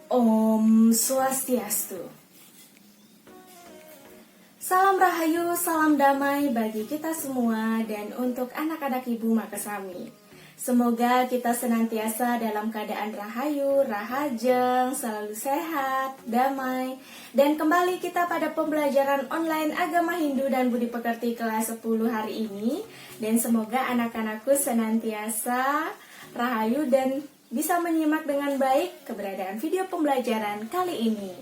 Om Swastiastu. Salam rahayu, salam damai bagi kita semua dan untuk anak-anak Ibu Makasami. Semoga kita senantiasa dalam keadaan rahayu, rahajeng, selalu sehat, damai. Dan kembali kita pada pembelajaran online Agama Hindu dan Budi Pekerti kelas 10 hari ini. Dan semoga anak-anakku senantiasa rahayu dan bisa menyimak dengan baik keberadaan video pembelajaran kali ini.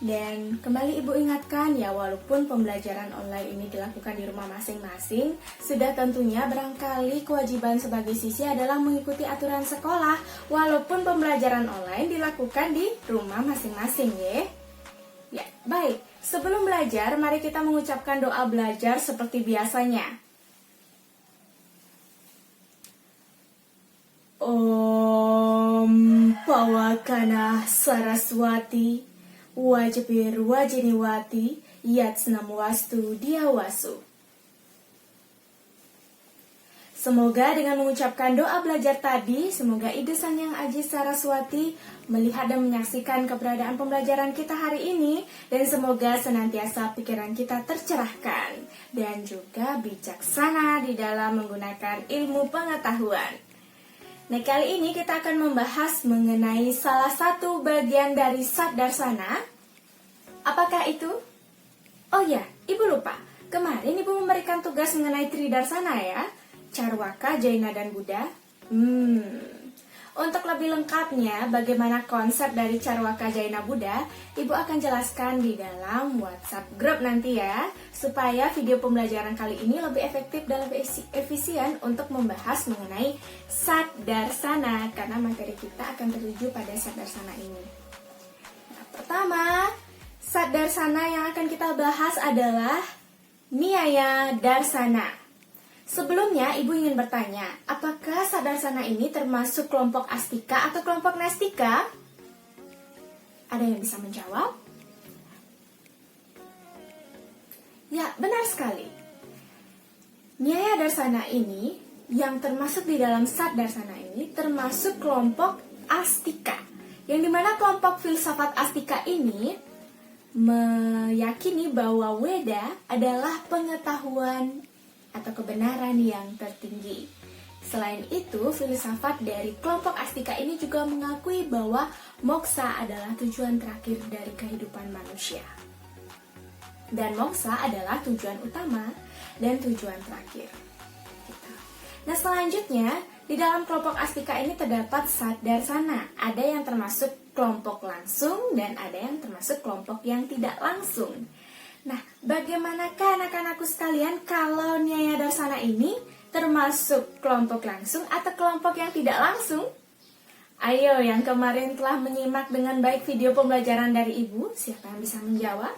Dan kembali Ibu ingatkan ya, walaupun pembelajaran online ini dilakukan di rumah masing-masing, sudah tentunya barangkali kewajiban sebagai siswa adalah mengikuti aturan sekolah, walaupun pembelajaran online dilakukan di rumah masing-masing ya. Ya, baik. Sebelum belajar, mari kita mengucapkan doa belajar seperti biasanya. Om Pawakana Saraswati Wajibir Wajiniwati Yatsnam Wastu Diawasu. Semoga dengan mengucapkan doa belajar tadi, semoga Ibu Sang Hyang Aji Saraswati melihat dan menyaksikan keberadaan pembelajaran kita hari ini, dan semoga senantiasa pikiran kita tercerahkan dan juga bijaksana di dalam menggunakan ilmu pengetahuan. Nah, kali ini kita akan membahas mengenai salah satu bagian dari Satdarsana. Apakah itu? Oh ya, Ibu lupa. Kemarin Ibu memberikan tugas mengenai Tridarsana ya. Carwaka, Jaina, dan Buddha. Untuk lebih lengkapnya bagaimana konsep dari Carwaka, Jaina, Buddha, Ibu akan jelaskan di dalam WhatsApp group nanti ya, supaya video pembelajaran kali ini lebih efektif dan lebih efisien untuk membahas mengenai Satdarsana, karena materi kita akan tertuju pada Satdarsana ini. Nah, pertama, Satdarsana yang akan kita bahas adalah Nyaya Darsana. Sebelumnya, Ibu ingin bertanya, apakah Satdarsana ini termasuk kelompok Astika atau kelompok Nastika? Ada yang bisa menjawab? Ya, benar sekali. Nyaya Darsana ini, yang termasuk di dalam Satdarsana ini, termasuk kelompok Astika. Yang dimana kelompok filsafat Astika ini meyakini bahwa Weda adalah pengetahuan atau kebenaran yang tertinggi. Selain itu, filsafat dari kelompok Astika ini juga mengakui bahwa moksa adalah tujuan terakhir dari kehidupan manusia. Dan moksa adalah tujuan utama dan tujuan terakhir. Nah, selanjutnya, di dalam kelompok Astika ini terdapat Satdarsana. Ada yang termasuk kelompok langsung dan ada yang termasuk kelompok yang tidak langsung. Nah, bagaimanakah anak-anakku sekalian kalau Nyaya Darsana ini termasuk kelompok langsung atau kelompok yang tidak langsung? Ayo, yang kemarin telah menyimak dengan baik video pembelajaran dari Ibu, siapa yang bisa menjawab?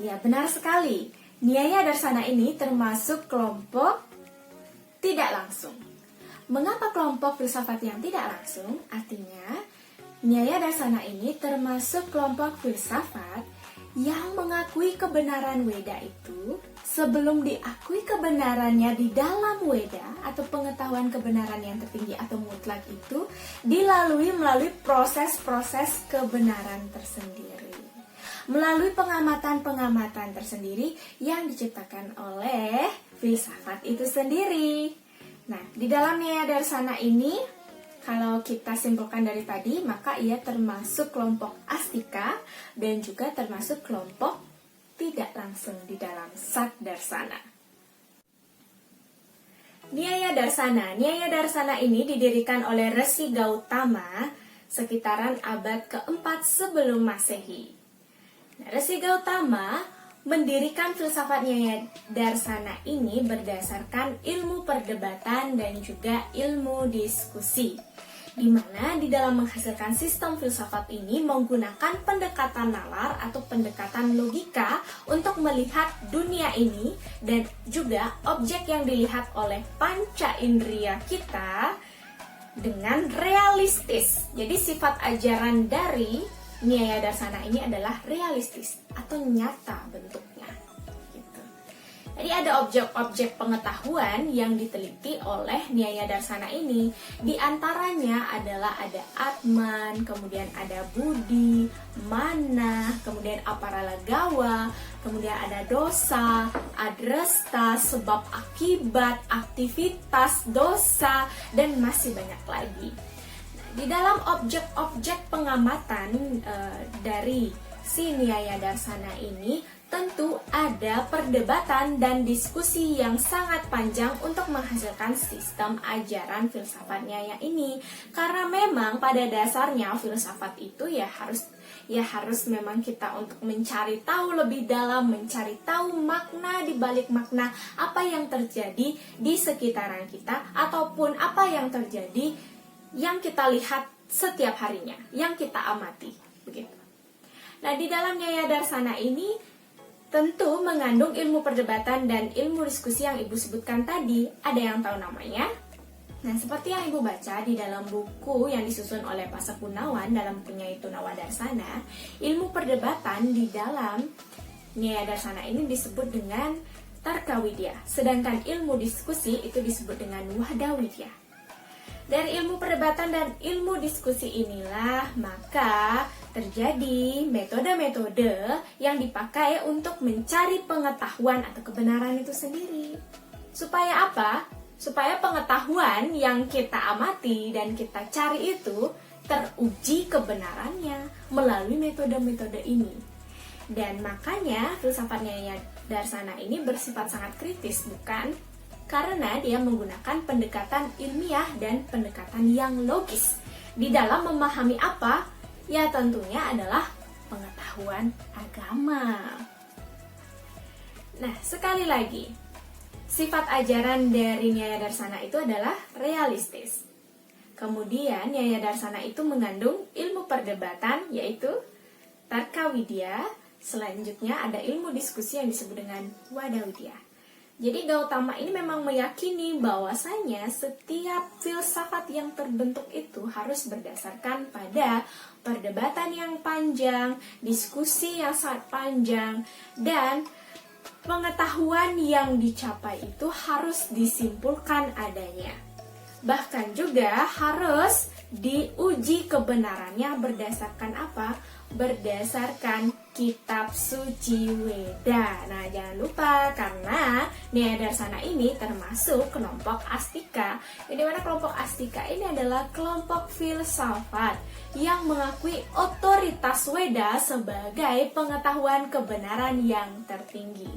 Ya, benar sekali. Nyaya Darsana ini termasuk kelompok tidak langsung. Mengapa kelompok filsafat yang tidak langsung? Artinya, Nyaya Darsana ini termasuk kelompok filsafat yang mengakui kebenaran Weda itu sebelum diakui kebenarannya di dalam Weda atau pengetahuan kebenaran yang tertinggi atau mutlak itu melalui proses-proses kebenaran tersendiri. Melalui pengamatan-pengamatan tersendiri yang diciptakan oleh filsafat itu sendiri. Nah, di dalam Nyaya Darsana ini, kalau kita simpulkan dari tadi, maka ia termasuk kelompok Astika dan juga termasuk kelompok tidak langsung di dalam Satdarsana. Nyaya Darsana ini didirikan oleh Resi Gautama sekitaran abad keempat sebelum Masehi. Nah, Resi Gautama mendirikan filsafat Nyaya Darsana ini berdasarkan ilmu perdebatan dan juga ilmu diskusi, di mana di dalam menghasilkan sistem filsafat ini menggunakan pendekatan nalar atau pendekatan logika untuk melihat dunia ini dan juga objek yang dilihat oleh panca indera kita dengan realistis. Jadi sifat ajaran dari Nyaya Darsana ini adalah realistis atau nyata bentuknya. Gitu. Jadi ada objek-objek pengetahuan yang diteliti oleh Nyaya Darsana ini. Di antaranya adalah ada Atman, kemudian ada Budi, Mana, kemudian Aparalagawa, kemudian ada dosa, adrasta, sebab akibat, aktivitas, dosa, dan masih banyak lagi. Di dalam objek-objek pengamatan dari si Nyaya Darsana ini, tentu ada perdebatan dan diskusi yang sangat panjang untuk menghasilkan sistem ajaran filsafat Nyaya ini. Karena memang pada dasarnya filsafat itu ya harus memang kita untuk mencari tahu lebih dalam, mencari tahu makna di balik makna apa yang terjadi di sekitaran kita, ataupun apa yang terjadi yang kita lihat setiap harinya, yang kita amati, begitu. Nah, di dalam Nyaya Darsana ini tentu mengandung ilmu perdebatan dan ilmu diskusi yang Ibu sebutkan tadi. Ada yang tahu namanya? Nah, seperti yang Ibu baca di dalam buku yang disusun oleh Pak Gunawan dalam bukunya itu Nawadarsana, ilmu perdebatan di dalam Nyaya Darsana ini disebut dengan Tarkawidya, sedangkan ilmu diskusi itu disebut dengan Wahdavidya. Dari ilmu perdebatan dan ilmu diskusi inilah maka terjadi metode-metode yang dipakai untuk mencari pengetahuan atau kebenaran itu sendiri. Supaya apa? Supaya pengetahuan yang kita amati dan kita cari itu teruji kebenarannya melalui metode-metode ini. Dan makanya filsafat Nyaya Darsana ini bersifat sangat kritis, bukan? Karena dia menggunakan pendekatan ilmiah dan pendekatan yang logis di dalam memahami apa? Ya tentunya adalah pengetahuan agama. Nah, sekali lagi, sifat ajaran dari Nyaya Darsana itu adalah realistis. Kemudian Nyaya Darsana itu mengandung ilmu perdebatan, yaitu Tarkawidya. Selanjutnya ada ilmu diskusi yang disebut dengan Wahdavidya. Jadi Gautama ini memang meyakini bahwasanya setiap filsafat yang terbentuk itu harus berdasarkan pada perdebatan yang panjang, diskusi yang sangat panjang, dan pengetahuan yang dicapai itu harus disimpulkan adanya. Bahkan juga harus diuji kebenarannya berdasarkan apa? Berdasarkan kitab suci Weda. Nah, jangan lupa karena Nyaya Darsana ini termasuk kelompok Astika. Di mana kelompok Astika ini adalah kelompok filsafat yang mengakui otoritas Weda sebagai pengetahuan kebenaran yang tertinggi.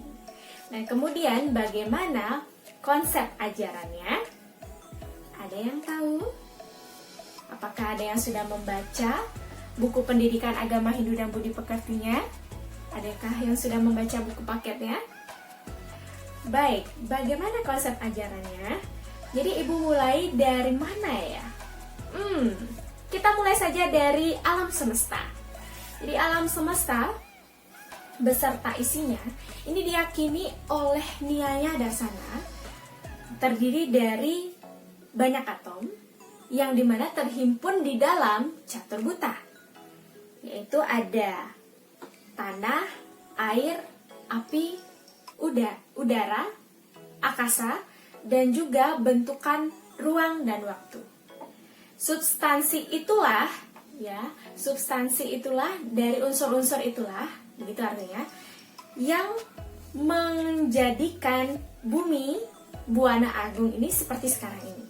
Nah, kemudian bagaimana konsep ajarannya? Ada yang tahu? Apakah ada yang sudah membaca buku pendidikan agama Hindu dan Budi Pekertinya? Adakah yang sudah membaca buku paketnya? Baik, bagaimana konsep ajarannya? Jadi Ibu mulai dari mana ya? Kita mulai saja dari alam semesta. Jadi alam semesta beserta isinya ini diyakini oleh Nyaya Darsana terdiri dari banyak atom yang dimana terhimpun di dalam catur buta, yaitu ada tanah, air, api, udara, akasa, dan juga bentukan ruang dan waktu. Substansi itulah dari unsur-unsur itulah, begitu artinya, yang menjadikan bumi Buana Agung ini seperti sekarang ini.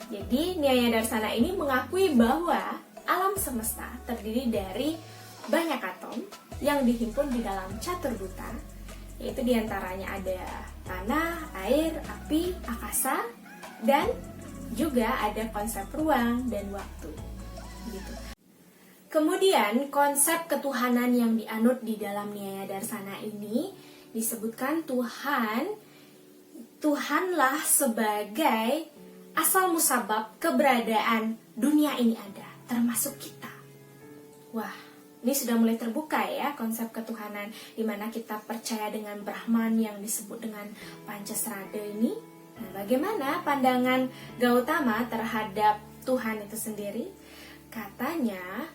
Jadi Nyaya Darsana ini mengakui bahwa alam semesta terdiri dari banyak atom yang dihimpun di dalam catur buta, yaitu diantaranya ada tanah, air, api, akasa, dan juga ada konsep ruang dan waktu. Gitu. Kemudian konsep ketuhanan yang dianut di dalam Nyaya Darsana ini disebutkan Tuhanlah sebagai asal musabab keberadaan dunia ini ada, termasuk kita. Wah, ini sudah mulai terbuka ya konsep ketuhanan, di mana kita percaya dengan Brahman yang disebut dengan Pancasrada ini. Nah, bagaimana pandangan Gautama terhadap Tuhan itu sendiri? Katanya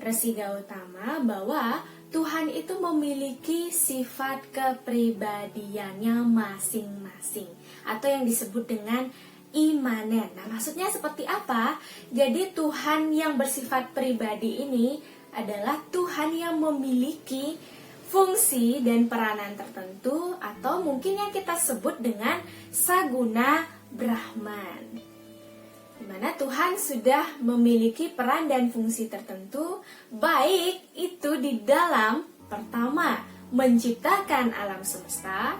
Resi Gautama bahwa Tuhan itu memiliki sifat kepribadiannya masing-masing, atau yang disebut dengan imanen. Nah, maksudnya seperti apa? Jadi Tuhan yang bersifat pribadi ini adalah Tuhan yang memiliki fungsi dan peranan tertentu, atau mungkin yang kita sebut dengan Saguna Brahman, di mana Tuhan sudah memiliki peran dan fungsi tertentu, baik itu di dalam pertama menciptakan alam semesta,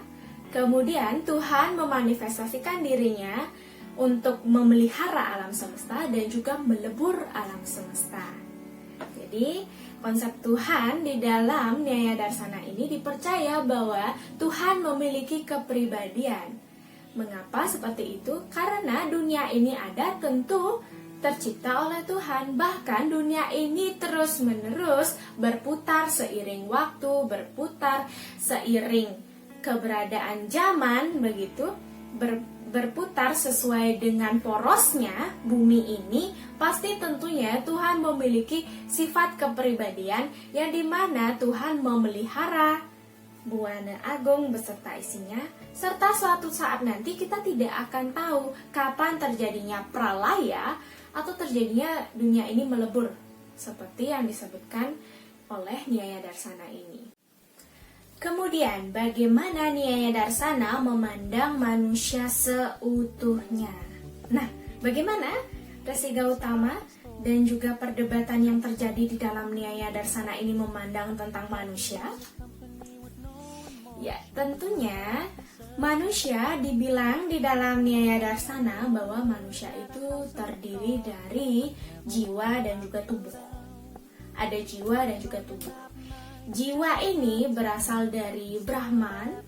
kemudian Tuhan memanifestasikan dirinya untuk memelihara alam semesta dan juga melebur alam semesta. Jadi konsep Tuhan di dalam Nyaya Darsana ini dipercaya bahwa Tuhan memiliki kepribadian. Mengapa seperti itu? Karena dunia ini ada tentu tercipta oleh Tuhan. Bahkan dunia ini terus-menerus berputar seiring waktu, berputar seiring keberadaan zaman, begitu, berputar sesuai dengan porosnya bumi ini. Pasti tentunya Tuhan memiliki sifat kepribadian yang dimana Tuhan memelihara Buana Agung beserta isinya, serta suatu saat nanti kita tidak akan tahu kapan terjadinya pralaya atau terjadinya dunia ini melebur, seperti yang disebutkan oleh Nyaya Darsana ini. Kemudian, bagaimana Nyaya Darsana memandang manusia seutuhnya? Nah, bagaimana Resi Gautama dan juga perdebatan yang terjadi di dalam Nyaya Darsana ini memandang tentang manusia? Ya, tentunya manusia dibilang di dalam Nyaya Darsana bahwa manusia itu terdiri dari jiwa dan juga tubuh. Ada jiwa dan juga tubuh. Jiwa ini berasal dari Brahman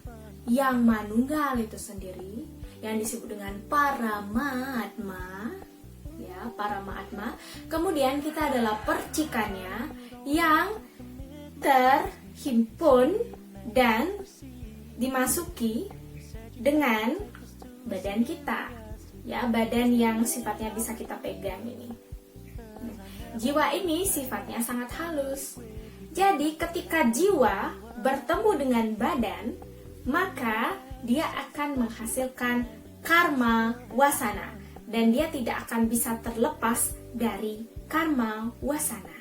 yang manunggal itu sendiri, yang disebut dengan Paramatma, ya, Paramatma. Kemudian kita adalah percikannya yang terhimpun dan dimasuki dengan badan kita, ya, badan yang sifatnya bisa kita pegang ini. Jiwa ini sifatnya sangat halus. Jadi ketika jiwa bertemu dengan badan, maka dia akan menghasilkan karma wasana, dan dia tidak akan bisa terlepas dari karma wasana.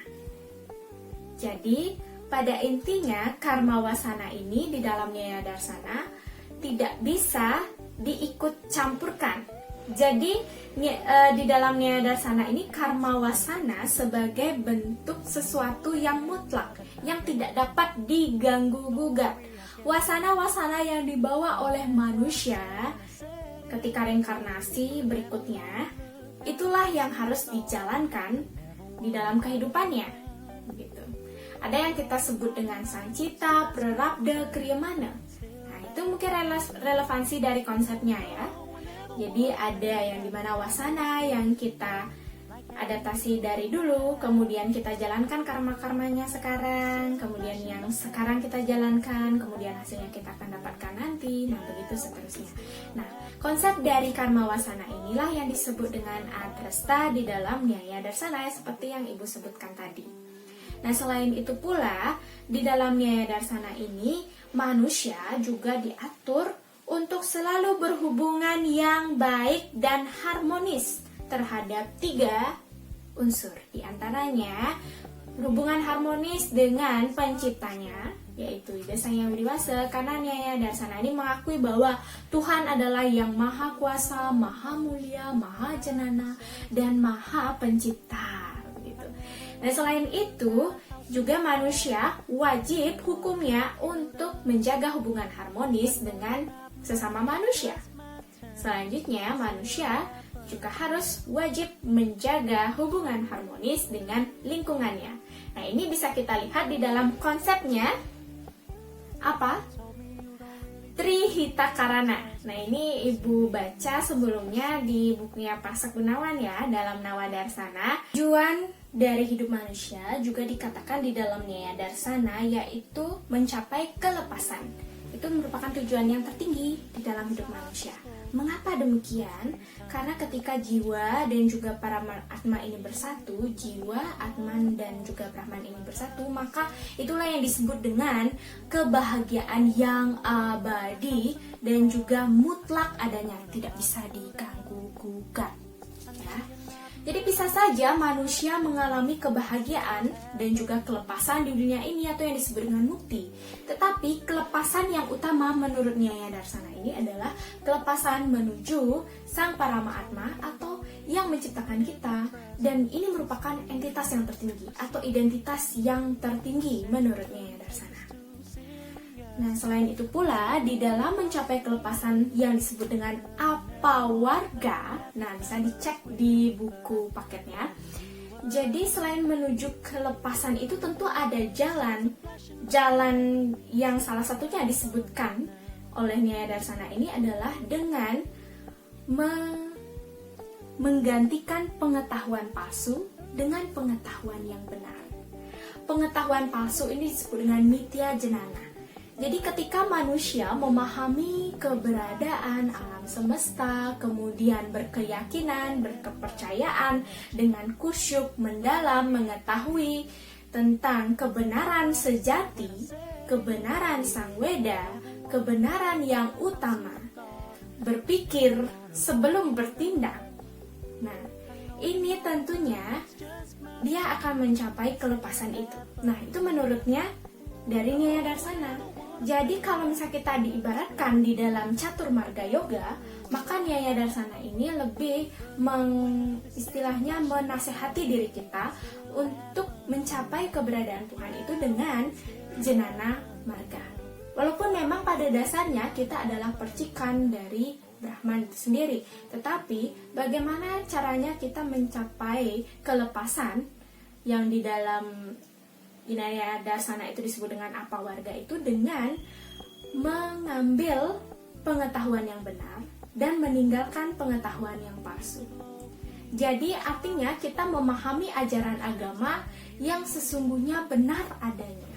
Jadi pada intinya karma wasana ini di dalam Nyaya Darsana tidak bisa diikut campurkan. Jadi di dalam Nyaya Darsana ini karma wasana sebagai bentuk sesuatu yang mutlak, yang tidak dapat diganggu-gugat. Wasana-wasana yang dibawa oleh manusia ketika reinkarnasi berikutnya, itulah yang harus dijalankan di dalam kehidupannya. Begitu. Ada yang kita sebut dengan sancita, prarabdha, kriyamana. Nah, itu mungkin relevansi dari konsepnya ya. Jadi ada yang dimana wasana yang kita adaptasi dari dulu, kemudian kita jalankan karma-karmanya sekarang, kemudian yang sekarang kita jalankan, kemudian hasilnya kita akan dapatkan nanti, nah begitu seterusnya. Nah, konsep dari karma wasana inilah yang disebut dengan adrasta di dalam Nyaya Darsana, seperti yang Ibu sebutkan tadi. Nah, selain itu pula, di dalam Nyaya Darsana ini, manusia juga diatur untuk selalu berhubungan yang baik dan harmonis terhadap 3 unsur. Di antaranya, hubungan harmonis dengan penciptanya, yaitu Ida Sang Yang Widi-Wasa, karena Nyaya Darsana ini mengakui bahwa Tuhan adalah yang maha kuasa, maha mulia, maha jenana, dan maha pencipta. Begitu. Nah, selain itu, juga manusia wajib hukumnya untuk menjaga hubungan harmonis dengan sesama manusia. Selanjutnya, manusia juga harus wajib menjaga hubungan harmonis dengan lingkungannya. Nah, ini bisa kita lihat di dalam konsepnya apa? Trihitakarana. Nah, ini Ibu baca sebelumnya di bukunya Pak Gunawan ya, dalam Nawa Darsana. Tujuan dari hidup manusia juga dikatakan di dalam Nyaya Darsana, yaitu mencapai kelepasan. Itu merupakan tujuan yang tertinggi di dalam hidup manusia. Mengapa demikian? Karena ketika jiwa dan juga para atma ini bersatu, jiwa, atman, dan juga Brahman ini bersatu, maka itulah yang disebut dengan kebahagiaan yang abadi dan juga mutlak adanya, tidak bisa diganggu-gugat. Ya. Jadi bisa saja manusia mengalami kebahagiaan dan juga kelepasan di dunia ini atau yang disebut dengan mukti. Tetapi kelepasan yang utama menurut Nyaya Darsana ini adalah kelepasan menuju Sang Paramaatma atau yang menciptakan kita. Dan ini merupakan entitas yang tertinggi atau identitas yang tertinggi menurut Nyaya Darsana. Nah, selain itu pula, di dalam mencapai kelepasan yang disebut dengan apawarga, nah bisa dicek di buku paketnya. Jadi selain menuju kelepasan itu tentu ada jalan yang salah satunya disebutkan oleh Nyaya Darsana ini adalah dengan menggantikan pengetahuan palsu dengan pengetahuan yang benar. Pengetahuan palsu ini disebut dengan mitya jenana. Jadi ketika manusia memahami keberadaan alam semesta, kemudian berkeyakinan, berkepercayaan dengan kusyuk mendalam mengetahui tentang kebenaran sejati, kebenaran Sang Weda, kebenaran yang utama, berpikir sebelum bertindak. Nah, ini tentunya dia akan mencapai kelepasan itu. Nah, itu menurutnya dari Nyaya Darsana. Jadi kalau misalnya kita diibaratkan di dalam catur marga yoga, maka Nyaya Darsana ini lebih istilahnya menasehati diri kita untuk mencapai keberadaan Tuhan itu dengan jenana marga. Walaupun memang pada dasarnya kita adalah percikan dari Brahman itu sendiri, tetapi bagaimana caranya kita mencapai kelepasan yang di dalam Nyaya Darsana itu disebut dengan apawarga itu dengan mengambil pengetahuan yang benar dan meninggalkan pengetahuan yang palsu. Jadi artinya kita memahami ajaran agama yang sesungguhnya benar adanya,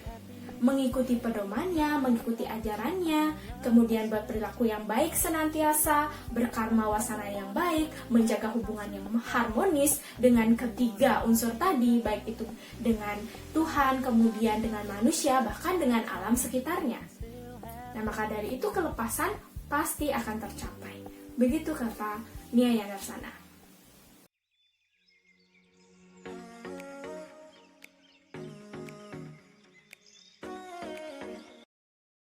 mengikuti pedomannya, mengikuti ajarannya, kemudian berperilaku yang baik senantiasa, berkarma wasana yang baik, menjaga hubungan yang harmonis dengan ketiga unsur tadi, baik itu dengan Tuhan, kemudian dengan manusia, bahkan dengan alam sekitarnya. Nah, maka dari itu kelepasan pasti akan tercapai. Begitu kata Nyaya Darsana.